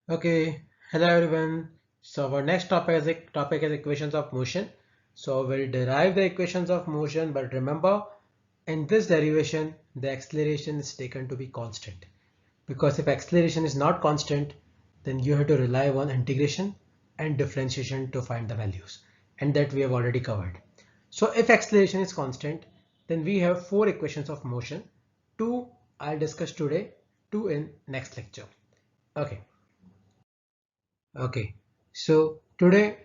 Okay, hello everyone. So our next topic is equations of motion. So we'll derive the equations of motion, but remember in this derivation the acceleration is taken to be constant. Because if acceleration is not constant, then you have to rely on integration and differentiation to find the values. And that we have already covered. So if acceleration is constant, then we have four equations of motion. Two I'll discuss today, two in next lecture. Okay. Okay, so today,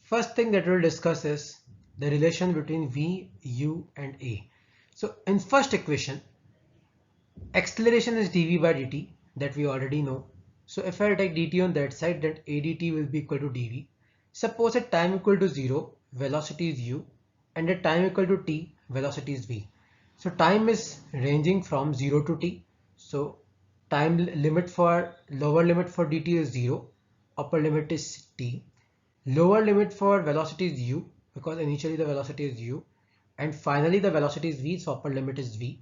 first thing that we'll discuss is the relation between V, U and A. So in first equation, acceleration is dV by dt that we already know. So if I take dt on that side, then A dt will be equal to dV. Suppose at time equal to 0, velocity is U, and at time equal to t, velocity is V. So time is ranging from 0 to t. So time limit for lower limit for dt is 0, upper limit is t. Lower limit for velocity is u because initially the velocity is u, and finally the velocity is v, so upper limit is v.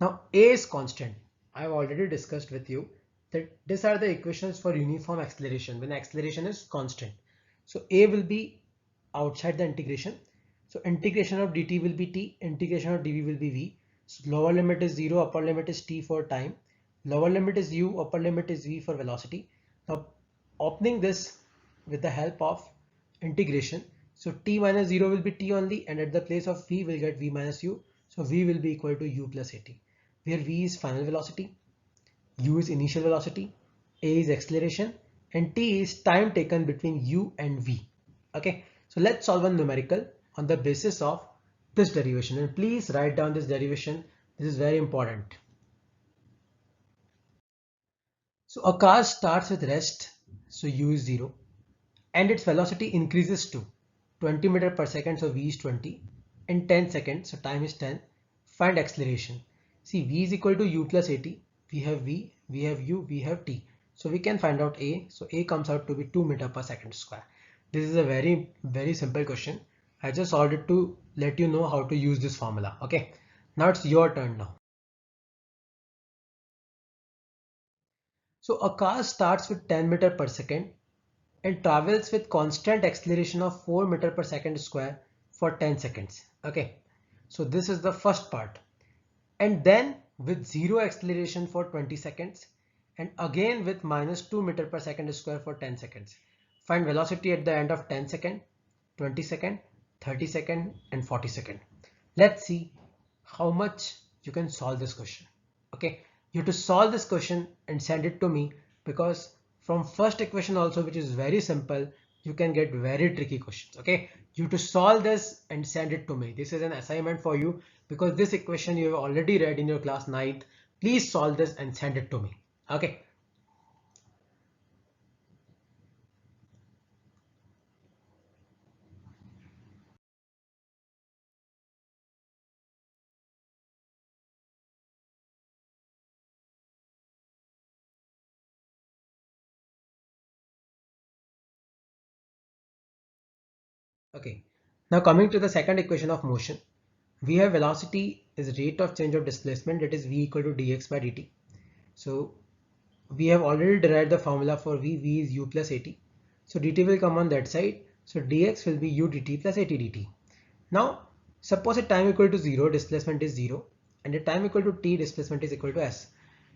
Now A is constant. I have already discussed with you that these are the equations for uniform acceleration when acceleration is constant. So A will be outside the integration. So integration of dt will be t, integration of dv will be v. So lower limit is 0, upper limit is t for time. Lower limit is u, upper limit is v for velocity. Now opening this with the help of integration. So t minus 0 will be t only, and at the place of v we'll get v minus u. So v will be equal to u plus at, where v is final velocity, u is initial velocity, a is acceleration, and t is time taken between u and v. Okay, so let's solve a numerical on the basis of this derivation, and please write down this derivation. This is very important. So a car starts with rest, so u is 0, and its velocity increases to 20 meter per second, so v is 20, in 10 seconds, so time is 10. Find acceleration. See, v is equal to u plus at. We have v, we have u, we have t. So we can find out a. So a comes out to be 2 meter per second square. This is a very simple question. I just solved it to let you know how to use this formula. Okay, now it's your turn now. So a car starts with 10 meter per second and travels with constant acceleration of 4 meter per second square for 10 seconds. Okay, so this is the first part. And then with zero acceleration for 20 seconds, and again with minus 2 meter per second square for 10 seconds. Find velocity at the end of 10 second, 20 second, 30 second, and 40 second. Let's see how much you can solve this question. Okay, you have to solve this question and send it to me, because from first equation also, which is very simple, you can get very tricky questions. Okay, you have to solve this and send it to me. This is an assignment for you, because this equation you have already read in your class 9th. Please solve this and send it to me. Okay. Okay, now coming to the second equation of motion, we have velocity is rate of change of displacement, that is v equal to dx by dt. So we have already derived the formula for v is u plus at. So dt will come on that side. So dx will be u dt plus at dt. Now suppose at time equal to 0, displacement is 0, and at time equal to t, displacement is equal to s.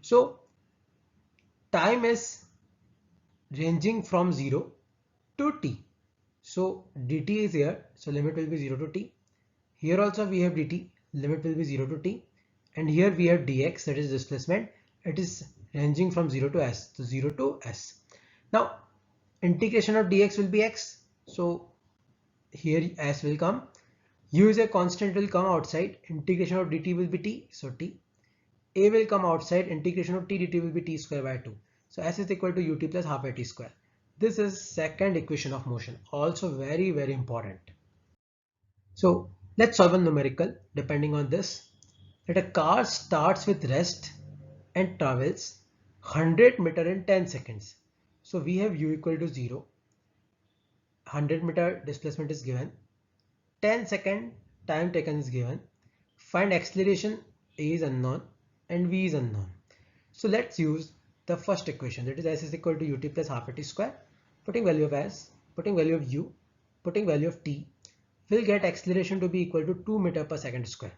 So time is ranging from 0 to t. So dt is here, so limit will be 0 to t. Here also we have dt, limit will be 0 to t. And here we have dx, that is displacement. It is ranging from 0 to s, so 0 to s. Now integration of dx will be x, so here s will come. U is a constant, will come outside. Integration of dt will be t, so t. A will come outside. Integration of t dt will be t square by 2. So s is equal to ut plus half at square. This is second equation of motion, also very important. So let's solve a numerical depending on this. That a car starts with rest and travels 100 meter in 10 seconds. So we have u equal to 0. 100 meter displacement is given. 10-second time taken is given. Find acceleration. A is unknown and v is unknown. So let's use the first equation, that is s is equal to ut plus half at square, putting value of s, putting value of u, putting value of t, we'll get acceleration to be equal to 2 meter per second square.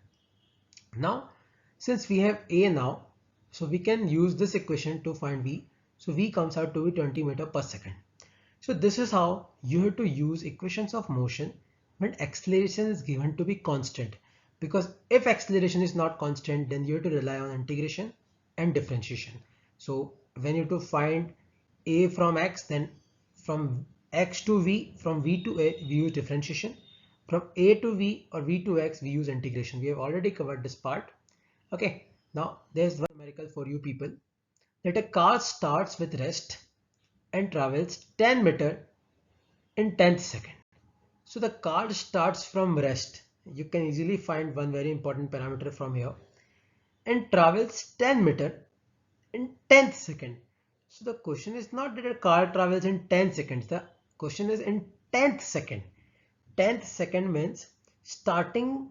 Now, since we have a now, so we can use this equation to find v. So v comes out to be 20 meter per second. So this is how you have to use equations of motion when acceleration is given to be constant. Because if acceleration is not constant, then you have to rely on integration and differentiation. So when you have to find a from x, then from x to v, from v to a, we use differentiation. From a to v or v to x, we use integration. We have already covered this part. Okay, now there's one numerical for you people, that a car starts with rest and travels 10 meter in 10th second. So the car starts from rest. You can easily find one very important parameter from here, and travels 10 meter in 10th second. So the question is not that a car travels in 10 seconds. The question is in 10th second. 10th second means starting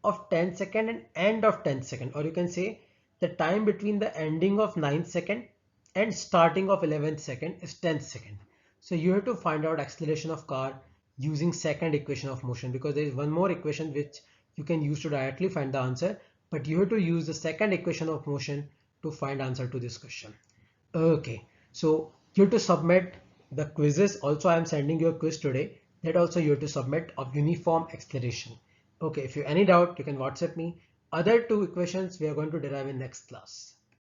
of 10th second and end of 10th second, or you can say the time between the ending of 9th second and starting of 11th second is 10th second. So you have to find out acceleration of car using second equation of motion, because there is one more equation which you can use to directly find the answer, but you have to use the second equation of motion to find answer to this question. Okay, so you have to submit the quizzes. Also, I am sending you a quiz today, that also you have to submit of uniform acceleration. Okay, if you have any doubt, you can WhatsApp me. Other two equations we are going to derive in next class.